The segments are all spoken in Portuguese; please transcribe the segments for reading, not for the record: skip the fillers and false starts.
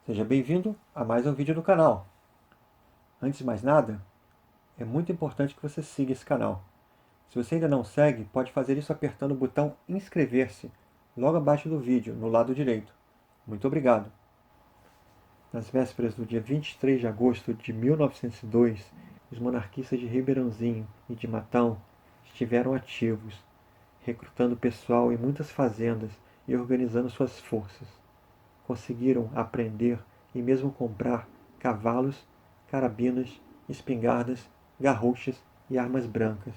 Seja bem-vindo a mais um vídeo do canal. Antes de mais nada, é muito importante que você siga esse canal. Se você ainda não segue, pode fazer isso apertando o botão inscrever-se logo abaixo do vídeo, no lado direito. Muito obrigado. Nas vésperas do dia 23 de agosto de 1902, os monarquistas de Ribeirãozinho e de Matão estiveram ativos, recrutando pessoal em muitas fazendas e organizando suas forças. Conseguiram apreender e mesmo comprar cavalos, carabinas, espingardas, garruchas e armas brancas.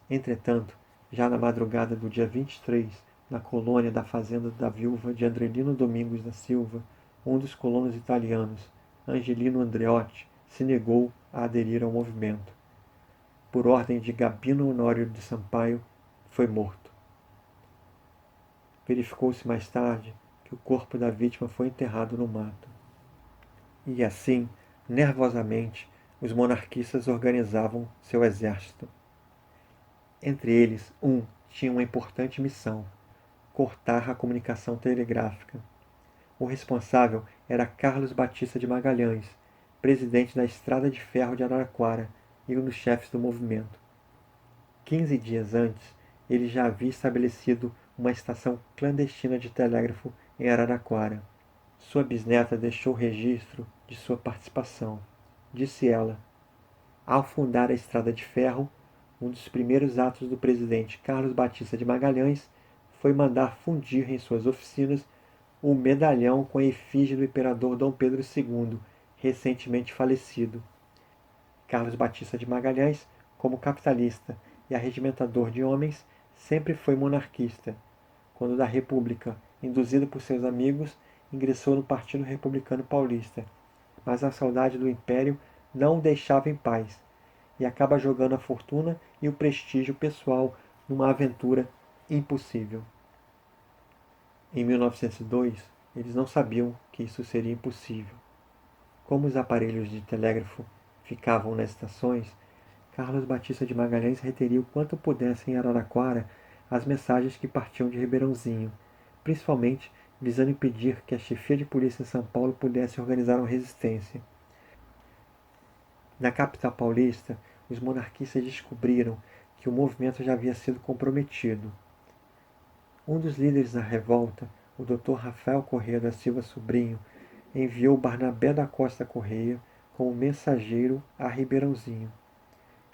Entretanto, já na madrugada do dia 23, na colônia da fazenda da viúva de Andrelino Domingos da Silva, um dos colonos italianos, Angelino Andreotti, se negou a aderir ao movimento. Por ordem de Gabino Honório de Sampaio, foi morto. Verificou-se mais tarde que o corpo da vítima foi enterrado no mato. E assim, nervosamente, os monarquistas organizavam seu exército. Entre eles, um tinha uma importante missão: cortar a comunicação telegráfica. O responsável era Carlos Batista de Magalhães, presidente da Estrada de Ferro de Araraquara e um dos chefes do movimento. 15 dias antes, ele já havia estabelecido uma estação clandestina de telégrafo em Araraquara. Sua bisneta deixou registro de sua participação. Disse ela: ao fundar a Estrada de Ferro, um dos primeiros atos do presidente Carlos Batista de Magalhães foi mandar fundir em suas oficinas um medalhão com a efígie do imperador Dom Pedro II, recentemente falecido. Carlos Batista de Magalhães, como capitalista e arregimentador de homens, sempre foi monarquista. Quando da República, induzido por seus amigos, ingressou no Partido Republicano Paulista, mas a saudade do Império não o deixava em paz, e acaba jogando a fortuna e o prestígio pessoal numa aventura impossível. Em 1902, eles não sabiam que isso seria impossível. Como os aparelhos de telégrafo ficavam nas estações, Carlos Batista de Magalhães reteria o quanto pudesse em Araraquara as mensagens que partiam de Ribeirãozinho, principalmente visando impedir que a chefia de polícia em São Paulo pudesse organizar uma resistência. Na capital paulista, os monarquistas descobriram que o movimento já havia sido comprometido. Um dos líderes da revolta, o Dr. Rafael Correia da Silva Sobrinho, enviou Barnabé da Costa Correia como mensageiro a Ribeirãozinho.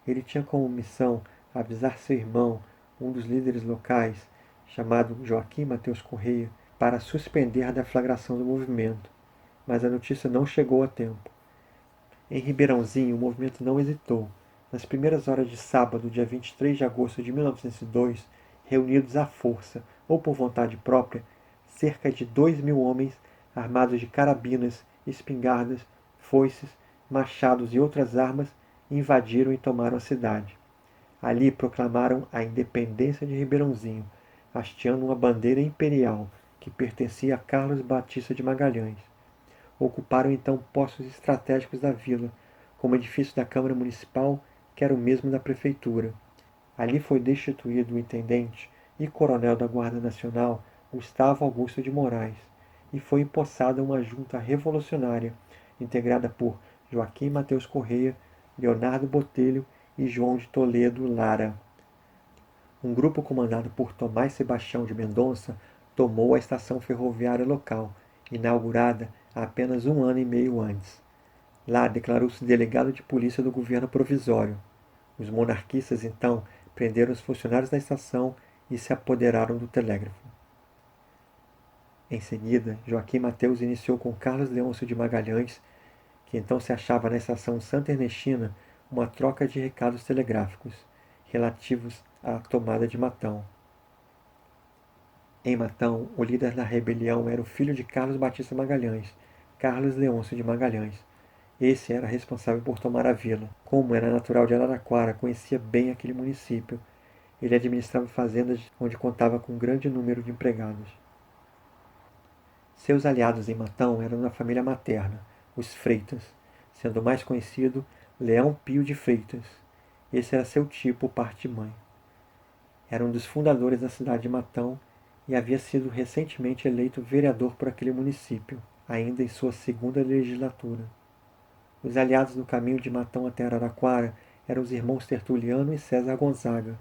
Ele tinha como missão avisar seu irmão, um dos líderes locais, chamado Joaquim Mateus Correia, para suspender a deflagração do movimento, mas a notícia não chegou a tempo. Em Ribeirãozinho, o movimento não hesitou. Nas primeiras horas de sábado, dia 23 de agosto de 1902, reunidos à força ou por vontade própria, cerca de 2.000 homens, armados de carabinas, espingardas, foices, machados e outras armas, invadiram e tomaram a cidade. Ali proclamaram a independência de Ribeirãozinho, hasteando uma bandeira imperial que pertencia a Carlos Batista de Magalhães. Ocuparam então postos estratégicos da vila, como o edifício da Câmara Municipal, que era o mesmo da Prefeitura. Ali foi destituído o intendente e coronel da Guarda Nacional, Gustavo Augusto de Moraes, e foi empossada uma junta revolucionária, integrada por Joaquim Mateus Correia, Leonardo Botelho e João de Toledo Lara. Um grupo comandado por Tomás Sebastião de Mendonça tomou a estação ferroviária local, inaugurada há apenas um ano e meio antes. Lá declarou-se delegado de polícia do governo provisório. Os monarquistas, então, prenderam os funcionários da estação e se apoderaram do telégrafo. Em seguida, Joaquim Mateus iniciou com Carlos Leôncio de Magalhães, que então se achava na estação Santa Ernestina, uma troca de recados telegráficos, relativos à tomada de Matão. Em Matão, o líder da rebelião era o filho de Carlos Batista Magalhães, Carlos Leôncio de Magalhães. Esse era responsável por tomar a vila. Como era natural de Araraquara, conhecia bem aquele município. Ele administrava fazendas onde contava com um grande número de empregados. Seus aliados em Matão eram da família materna, os Freitas, sendo o mais conhecido Leão Pio de Freitas. Esse era seu tio por parte de mãe. Era um dos fundadores da cidade de Matão e havia sido recentemente eleito vereador por aquele município. ainda em sua segunda legislatura. Os aliados no caminho de Matão até Araraquara eram os irmãos Tertuliano e César Gonzaga.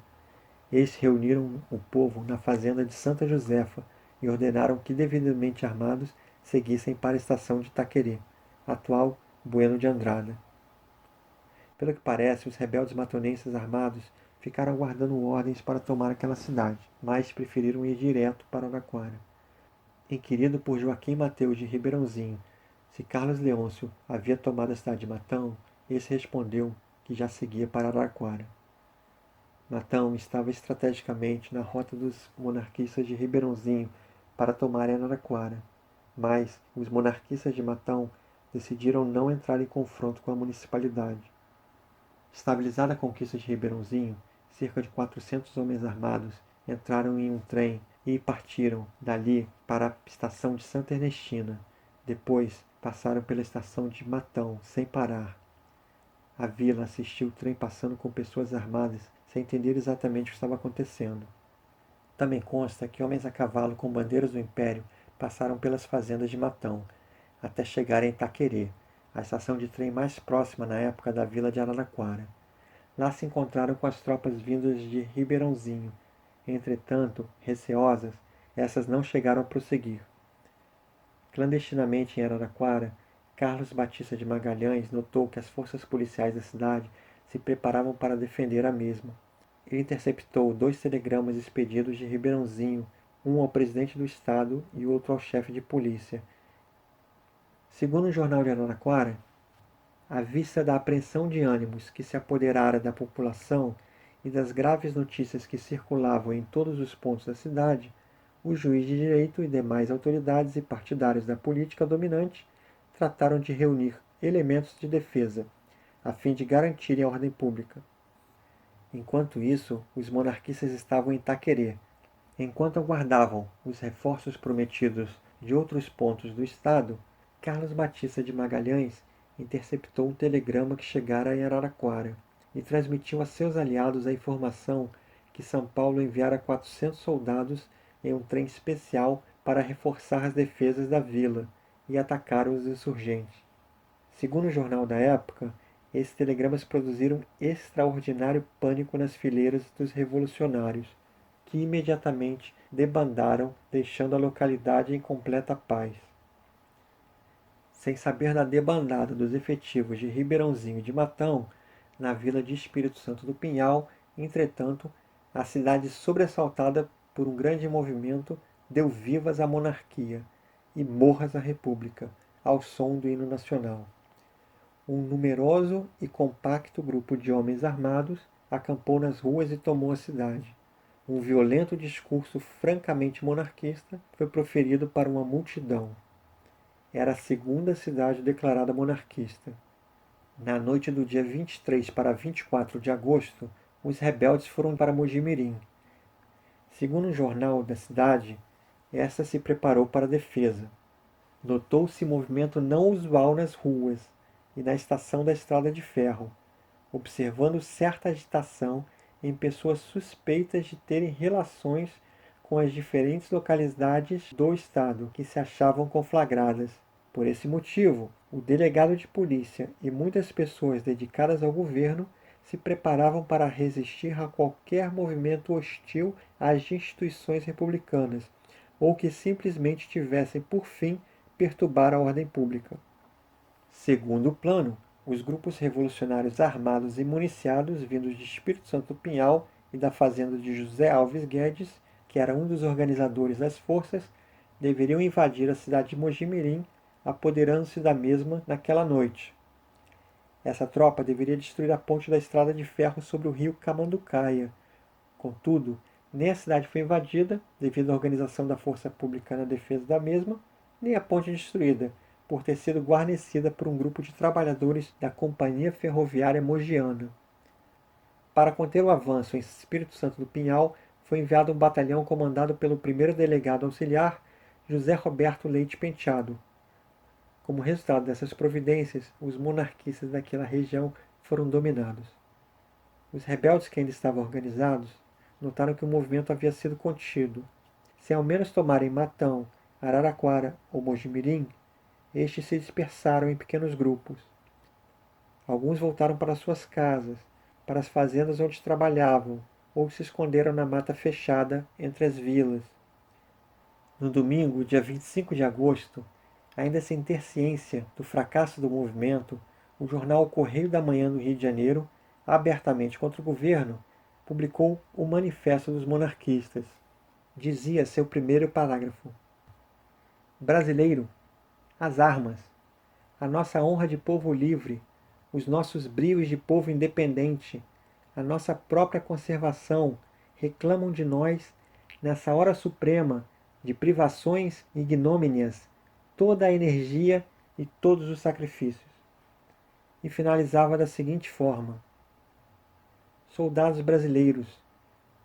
Eles reuniram o povo na fazenda de Santa Josefa e ordenaram que, devidamente armados, seguissem para a estação de Taqueri, atual Bueno de Andrada. Pelo que parece, os rebeldes matonenses armados ficaram aguardando ordens para tomar aquela cidade, mas preferiram ir direto para Araraquara. Inquirido por Joaquim Mateus de Ribeirãozinho se Carlos Leôncio havia tomado a cidade de Matão, esse respondeu que já seguia para Araraquara. Matão estava estrategicamente na rota dos monarquistas de Ribeirãozinho para tomarem Araraquara, mas os monarquistas de Matão decidiram não entrar em confronto com a municipalidade. Estabilizada a conquista de Ribeirãozinho, cerca de 400 homens armados entraram em um trem e partiram dali para a estação de Santa Ernestina. Depois passaram pela estação de Matão, sem parar. A vila assistiu o trem passando com pessoas armadas, sem entender exatamente o que estava acontecendo. Também consta que homens a cavalo com bandeiras do Império passaram pelas fazendas de Matão, até chegarem em Taquerê, a estação de trem mais próxima na época da vila de Araraquara. Lá se encontraram com as tropas vindas de Ribeirãozinho. Entretanto, receosas, essas não chegaram a prosseguir. Clandestinamente em Araraquara, Carlos Batista de Magalhães notou que as forças policiais da cidade se preparavam para defender a mesma. Ele interceptou 2 telegramas expedidos de Ribeirãozinho, um ao presidente do estado e outro ao chefe de polícia. Segundo o jornal de Araraquara, à vista da apreensão de ânimos que se apoderara da população e das graves notícias que circulavam em todos os pontos da cidade, o juiz de direito e demais autoridades e partidários da política dominante trataram de reunir elementos de defesa, a fim de garantirem a ordem pública. Enquanto isso, os monarquistas estavam em Taquerê. Enquanto aguardavam os reforços prometidos de outros pontos do estado, Carlos Batista de Magalhães interceptou um telegrama que chegara em Araraquara e transmitiu a seus aliados a informação que São Paulo enviara 400 soldados em um trem especial para reforçar as defesas da vila e atacar os insurgentes. Segundo o jornal da época, esses telegramas produziram extraordinário pânico nas fileiras dos revolucionários, que imediatamente debandaram, deixando a localidade em completa paz. Sem saber da debandada dos efetivos de Ribeirãozinho e de Matão, na vila de Espírito Santo do Pinhal, entretanto, a cidade, sobressaltada por um grande movimento, deu vivas à monarquia e morras à república, ao som do hino nacional. Um numeroso e compacto grupo de homens armados acampou nas ruas e tomou a cidade. Um violento discurso francamente monarquista foi proferido para uma multidão. Era a segunda cidade declarada monarquista. Na noite do dia 23 para 24 de agosto, os rebeldes foram para Mojimirim. Segundo um jornal da cidade, esta se preparou para a defesa. Notou-se movimento não usual nas ruas e na estação da estrada de ferro, observando certa agitação em pessoas suspeitas de terem relações com as diferentes localidades do estado que se achavam conflagradas. Por esse motivo, o delegado de polícia e muitas pessoas dedicadas ao governo se preparavam para resistir a qualquer movimento hostil às instituições republicanas, ou que simplesmente tivessem por fim perturbar a ordem pública. Segundo o plano, os grupos revolucionários armados e municiados vindos de Espírito Santo do Pinhal e da fazenda de José Alves Guedes, que era um dos organizadores das forças, deveriam invadir a cidade de Mojimirim, apoderando-se da mesma naquela noite. Essa tropa deveria destruir a ponte da estrada de ferro sobre o rio Camanducaia. Contudo, nem a cidade foi invadida, devido à organização da força pública na defesa da mesma, nem a ponte destruída, por ter sido guarnecida por um grupo de trabalhadores da Companhia Ferroviária Mogiana. Para conter o avanço em Espírito Santo do Pinhal, foi enviado um batalhão comandado pelo primeiro delegado auxiliar, José Roberto Leite Penteado. Como resultado dessas providências, os monarquistas daquela região foram dominados. Os rebeldes que ainda estavam organizados notaram que o movimento havia sido contido. Se ao menos tomarem Matão, Araraquara ou Mojimirim, estes se dispersaram em pequenos grupos. Alguns voltaram para suas casas, para as fazendas onde trabalhavam, ou se esconderam na mata fechada entre as vilas. No domingo, dia 25 de agosto, ainda sem ter ciência do fracasso do movimento, o jornal O Correio da Manhã do Rio de Janeiro, abertamente contra o governo, publicou o Manifesto dos Monarquistas. Dizia seu primeiro parágrafo: Brasileiro, as armas, a nossa honra de povo livre, os nossos brios de povo independente, a nossa própria conservação reclamam de nós, nessa hora suprema de privações e ignomínias, toda a energia e todos os sacrifícios. E finalizava da seguinte forma: soldados brasileiros,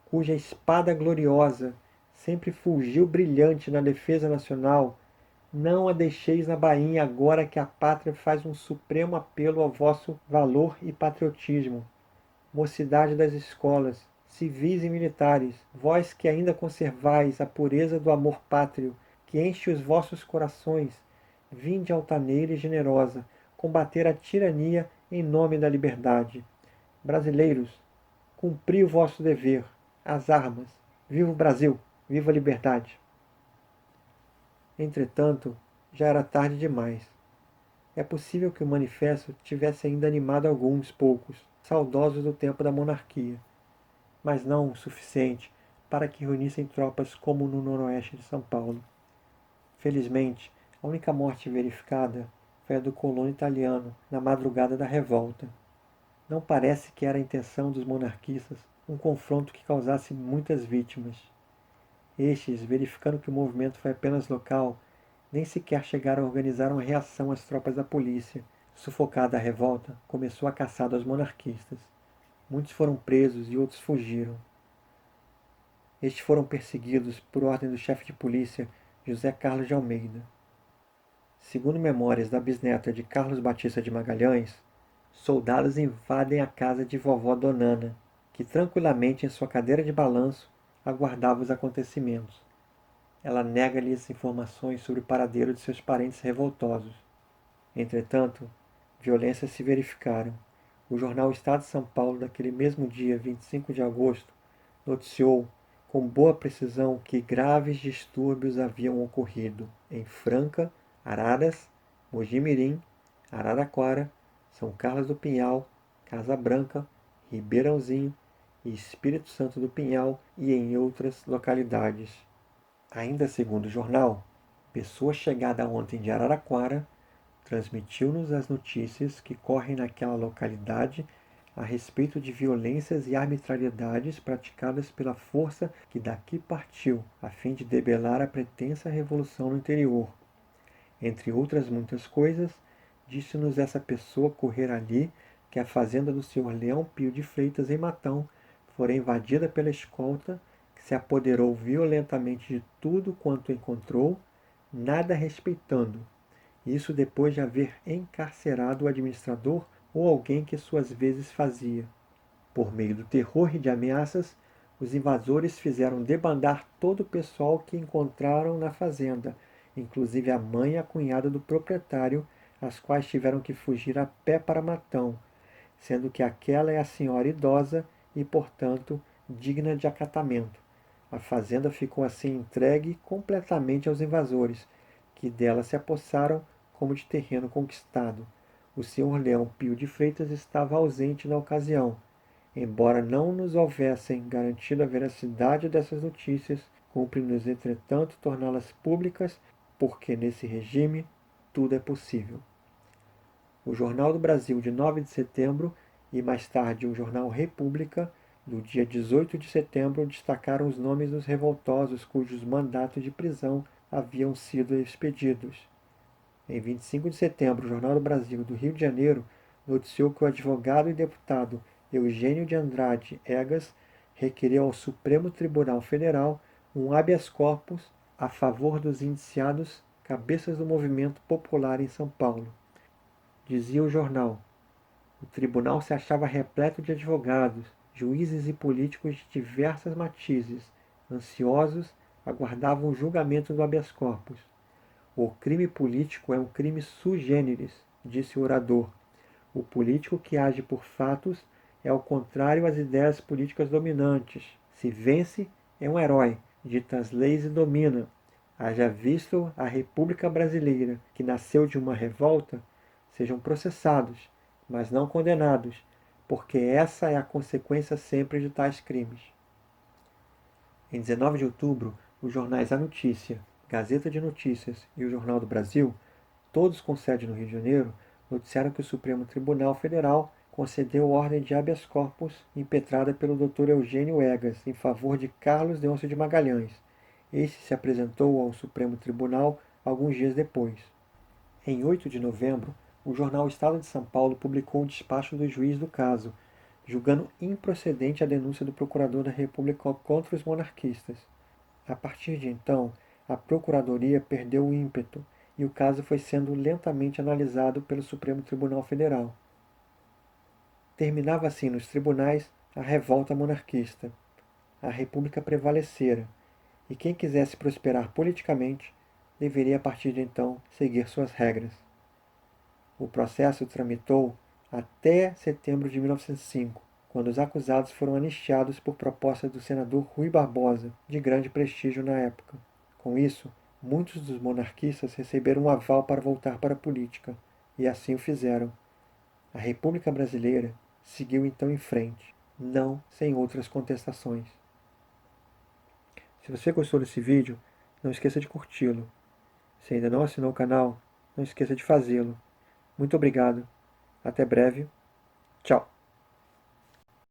cuja espada gloriosa sempre fulgiu brilhante na defesa nacional, não a deixeis na bainha agora que a pátria faz um supremo apelo ao vosso valor e patriotismo. Mocidade das escolas, civis e militares, vós que ainda conservais a pureza do amor pátrio, que enche os vossos corações, vinde altaneira e generosa, combater a tirania em nome da liberdade. Brasileiros, cumpri o vosso dever, as armas, viva o Brasil, viva a liberdade. Entretanto, já era tarde demais. É possível que o manifesto tivesse ainda animado alguns poucos, saudosos do tempo da monarquia, mas não o suficiente para que reunissem tropas como no noroeste de São Paulo. Felizmente, a única morte verificada foi a do colono italiano na madrugada da revolta. Não parece que era a intenção dos monarquistas um confronto que causasse muitas vítimas. Estes, verificando que o movimento foi apenas local, nem sequer chegaram a organizar uma reação às tropas da polícia. Sufocada a revolta, começou a caçada aos monarquistas. Muitos foram presos e outros fugiram. Estes foram perseguidos por ordem do chefe de polícia, José Carlos de Almeida. Segundo memórias da bisneta de Carlos Batista de Magalhães, soldados invadem a casa de vovó Donana, que tranquilamente em sua cadeira de balanço aguardava os acontecimentos. Ela nega-lhes informações sobre o paradeiro de seus parentes revoltosos. Entretanto, violências se verificaram. O jornal Estado de São Paulo, daquele mesmo dia, 25 de agosto, noticiou com boa precisão que graves distúrbios haviam ocorrido em Franca, Araras, Mogi-mirim, Araraquara, São Carlos do Pinhal, Casa Branca, Ribeirãozinho e Espírito Santo do Pinhal e em outras localidades. Ainda segundo o jornal, pessoa chegada ontem de Araraquara transmitiu-nos as notícias que correm naquela localidade a respeito de violências e arbitrariedades praticadas pela força que daqui partiu, a fim de debelar a pretensa revolução no interior. Entre outras muitas coisas, disse-nos essa pessoa correr ali que a fazenda do senhor Leão Pio de Freitas, em Matão, fora invadida pela escolta, que se apoderou violentamente de tudo quanto encontrou, nada respeitando. Isso depois de haver encarcerado o administrador ou alguém que suas vezes fazia. Por meio do terror e de ameaças, os invasores fizeram debandar todo o pessoal que encontraram na fazenda, inclusive a mãe e a cunhada do proprietário, as quais tiveram que fugir a pé para Matão, sendo que aquela é a senhora idosa e, portanto, digna de acatamento. A fazenda ficou assim entregue completamente aos invasores, que dela se apossaram como de terreno conquistado. O senhor Leão Pio de Freitas estava ausente na ocasião. Embora não nos houvessem garantido a veracidade dessas notícias, cumpre-nos, entretanto, torná-las públicas, porque nesse regime tudo é possível. O Jornal do Brasil, de 9 de setembro, e mais tarde o jornal República, do dia 18 de setembro, destacaram os nomes dos revoltosos cujos mandatos de prisão haviam sido expedidos. Em 25 de setembro, o Jornal do Brasil, do Rio de Janeiro, noticiou que o advogado e deputado Eugênio de Andrade Egas requeriu ao Supremo Tribunal Federal um habeas corpus a favor dos indiciados cabeças do movimento popular em São Paulo. Dizia o jornal: o tribunal se achava repleto de advogados, juízes e políticos de diversas matizes, ansiosos, aguardavam o julgamento do habeas corpus. O crime político é um crime sui generis, disse o orador. O político que age por fatos é ao contrário às ideias políticas dominantes. Se vence, é um herói, dita as leis e domina. Haja visto a República Brasileira, que nasceu de uma revolta, sejam processados, mas não condenados, porque essa é a consequência sempre de tais crimes. Em 19 de outubro, os jornais A Notícia, Gazeta de Notícias e o Jornal do Brasil, todos com sede no Rio de Janeiro, noticiaram que o Supremo Tribunal Federal concedeu ordem de habeas corpus impetrada pelo Dr. Eugênio Egas em favor de Carlos Leôncio de Magalhães. Este se apresentou ao Supremo Tribunal alguns dias depois. Em 8 de novembro, o jornal Estado de São Paulo publicou o despacho do juiz do caso, julgando improcedente a denúncia do procurador da República contra os monarquistas. A partir de então, a Procuradoria perdeu o ímpeto e o caso foi sendo lentamente analisado pelo Supremo Tribunal Federal. Terminava assim nos tribunais a revolta monarquista. A República prevalecera, e quem quisesse prosperar politicamente deveria a partir de então seguir suas regras. O processo tramitou até setembro de 1905, quando os acusados foram anistiados por proposta do senador Rui Barbosa, de grande prestígio na época. Com isso, muitos dos monarquistas receberam um aval para voltar para a política, e assim o fizeram. A República Brasileira seguiu então em frente, não sem outras contestações. Se você gostou desse vídeo, não esqueça de curti-lo. Se ainda não assinou o canal, não esqueça de fazê-lo. Muito obrigado. Até breve. Tchau.